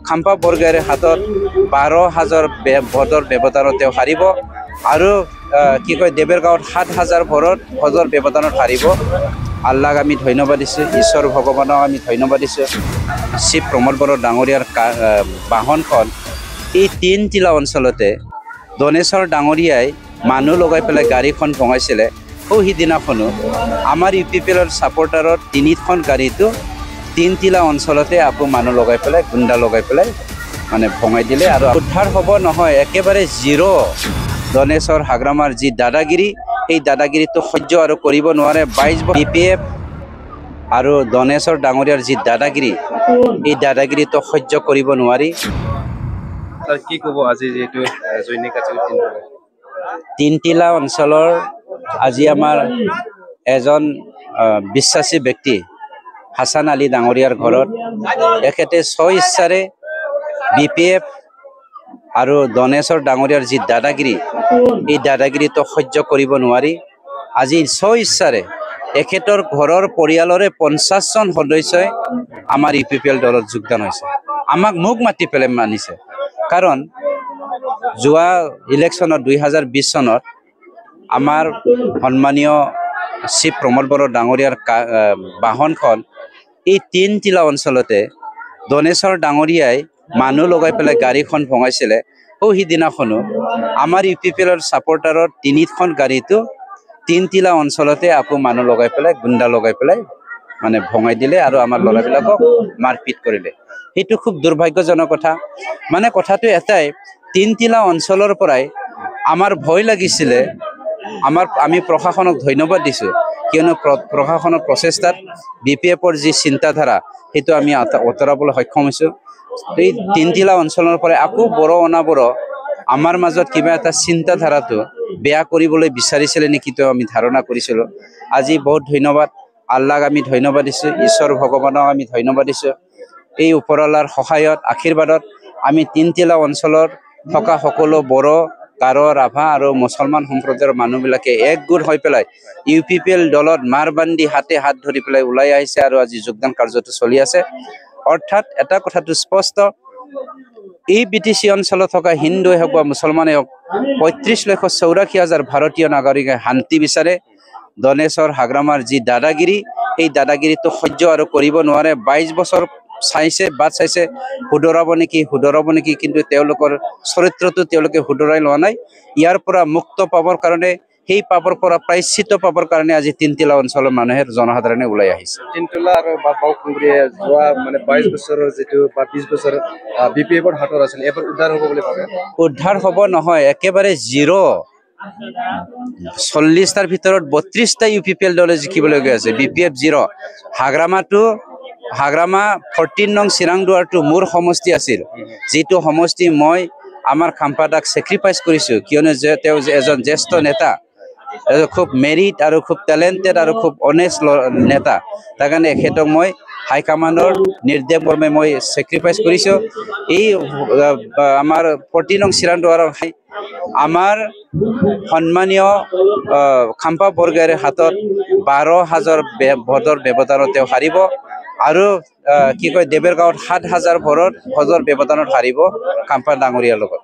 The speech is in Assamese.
খাম্পা বৰগাঁৱৰ হাতত 12,000 ভোটৰ ব্যৱধানত তেওঁ হাৰিব আৰু কি কয় দেবেৰগাঁৱত 7,000 ভোটৰ ব্যৱধানত হাৰিব। আল্লাহক আমি ধন্যবাদ দিছোঁ, ঈশ্বৰ ভগৱানক আমি ধন্যবাদ দিছোঁ। শিৱ প্ৰমোদ বড়ো ডাঙৰীয়াৰ বাহনখন এই তিনটিলা অঞ্চলতে দনেশ্বৰ ডাঙৰীয়াই মানুহ লগাই পেলাই গাড়ীখন ভঙাইছিলে। সিদিনাখনো আমাৰ UPPLৰ ছাপৰ্টাৰৰ 3খন গাড়ীটো তিনটিলা অঞ্চলতে আকৌ মানুহ লগাই পেলাই গুণ্ডা লগাই পেলাই মানে ভঙাই দিলে আৰু উদ্ধাৰ হ'ব নহয়, একেবাৰে জিৰ'। দনেশ্বৰ হাগ্ৰামাৰ যি দাদাগিৰি, সেই দাদাগিৰিটো সহ্য আৰু কৰিব নোৱাৰে। 22 BPF আৰু দনেশ্বৰ ডাঙৰীয়াৰ যি দাদাগিৰি, এই দাদাগিৰিটো সহ্য কৰিব নোৱাৰি। কি ক'ব আজি যিহেতু জৈনিক তিনটিলা অঞ্চলৰ আজি আমাৰ এজন বিশ্বাসী ব্যক্তি হাছান আলী ডাঙৰীয়াৰ ঘৰত তেখেতে স্বইচ্ছাৰে BPF আৰু দনেশ্বৰ ডাঙৰীয়াৰ যি দাদাগিৰি, এই দাদাগিৰিটো সহ্য কৰিব নোৱাৰি আজি স্বইচ্ছাৰে তেখেতৰ ঘৰৰ পৰিয়ালৰে 50 জন সদস্যই আমাৰ UPPL দলত যোগদান হৈছে। মোক মাতি পেলাই মানিছে, কাৰণ যোৱা ইলেকশ্যনত 2020 চনত আমাৰ সন্মানীয় শিৱ প্ৰমোদ বড়ো ডাঙৰীয়াৰ বাহনখন এই তিনটিলা অঞ্চলতে দনেশ্বৰ ডাঙৰীয়াই মানুহ লগাই পেলাই গাড়ীখন ভঙাইছিলে। সিদিনাখনো আমাৰ UPPLৰ ছাপৰ্টাৰৰ 3খন গাড়ীটো তিনটিলা অঞ্চলতে আকৌ মানুহ লগাই পেলাই গুণ্ডা লগাই পেলাই মানে ভঙাই দিলে আৰু আমাৰ ল'ৰাবিলাকক মাৰপিট কৰিলে। সেইটো খুব দুৰ্ভাগ্যজনক কথা। মানে কথাটো এটাই, তিনটিলা অঞ্চলৰ পৰাই আমাৰ ভয় লাগিছিলে। আমি প্ৰশাসনক ধন্যবাদ দিছোঁ, কিয়নো প্ৰশাসনৰ প্ৰচেষ্টাত BPFৰ যি চিন্তাধাৰা সেইটো আমি আঁতৰাবলৈ সক্ষম হৈছোঁ। এই তিনটিলা অঞ্চলৰ পৰাই আকৌ বড়ো অনাবড়ো আমাৰ মাজত কিবা এটা চিন্তাধাৰাটো বেয়া কৰিবলৈ বিচাৰিছিলে নেকি তো আমি ধাৰণা কৰিছিলোঁ। আজি বহুত ধন্যবাদ, আল্লাহক আমি ধন্যবাদ দিছোঁ, ঈশ্বৰ ভগৱানক আমি ধন্যবাদ দিছোঁ। এই ওপৰৱালাৰ সহায়ত আশীৰ্বাদত আমি তিনটিলা অঞ্চলত থকা সকলো বড়ো, গাৰো, ৰাভা আৰু মুছলমান সম্প্ৰদায়ৰ মানুহবিলাকে একগোট হৈ পেলাই UPPL দলত মাৰ বান্ধি হাতে হাত ধৰি পেলাই ওলাই আহিছে আৰু আজি যোগদান কাৰ্যটো চলি আছে। অৰ্থাৎ এটা কথাটো স্পষ্ট, এই BTC অঞ্চলত থকা হিন্দুৱে হওক বা মুছলমানে হওক 35,84,000 ভাৰতীয় নাগৰিকে শান্তি বিচাৰে। দনেশ্বৰ হাগ্ৰামাৰ যি দাদাগিৰি, এই দাদাগিৰিটো সহ্য আৰু কৰিব নোৱাৰে। 22 বছৰ বাট চাইছে শুধৰাব নেকি, কিন্তু তেওঁলোকৰ চৰিত্ৰটো তেওঁলোকে শুধৰাই লোৱা নাই। ইয়াৰ পৰা মুক্ত পাবৰ কাৰণে, সেই পাবৰ পৰা প্ৰায়শ্চিত পাবৰ কাৰণে আজি তিনটিলা অঞ্চলৰ মানুহে জনসাধাৰণে ওলাই আহিছে। তিনটিলা আৰু বাওকুংগুৰিয়ে যোৱা মানে 22 বছৰৰ যিটো বা 20 বছৰ BPFৰ হাতত আছিল, এবাৰ উদ্ধাৰ হ'ব বুলি ভাবে? উদ্ধাৰ হ'ব নহয়, একেবাৰে জিৰ'। 40টাৰ ভিতৰত 32টা UPPL দলে জিকিবলগীয়া আছে, BPF 0। হাগ্ৰামা 14 নং চিৰাংদুৱাৰটো মোৰ সমষ্টি আছিল, যিটো সমষ্টি মই আমাৰ খাম্পাদাক চেক্ৰিফাইচ কৰিছোঁ, কিয়নো তেওঁ এজন জ্যেষ্ঠ নেতা, খুব মেৰিট আৰু খুব টেলেণ্টেড আৰু খুব অনেষ্ট নেতা। তাৰ কাৰণে এখেতক মই হাইকমাণ্ডৰ নিৰ্দেশ মৰ্মে মই চেক্ৰিফাইচ কৰিছোঁ। এই আমাৰ 14 নং চিৰাংদুৱাৰৰ আমাৰ সন্মানীয় খাম্পা বৰগাঁৱৰ হাতত 12,000 ভোটৰ ব্যৱধানত তেওঁ হাৰিব আৰু কি কয় দেবেৰগাঁৱত 7,000 ভোটৰ ব্যৱধানত হাৰিব খাম্পা ডাঙৰীয়াৰ লগত।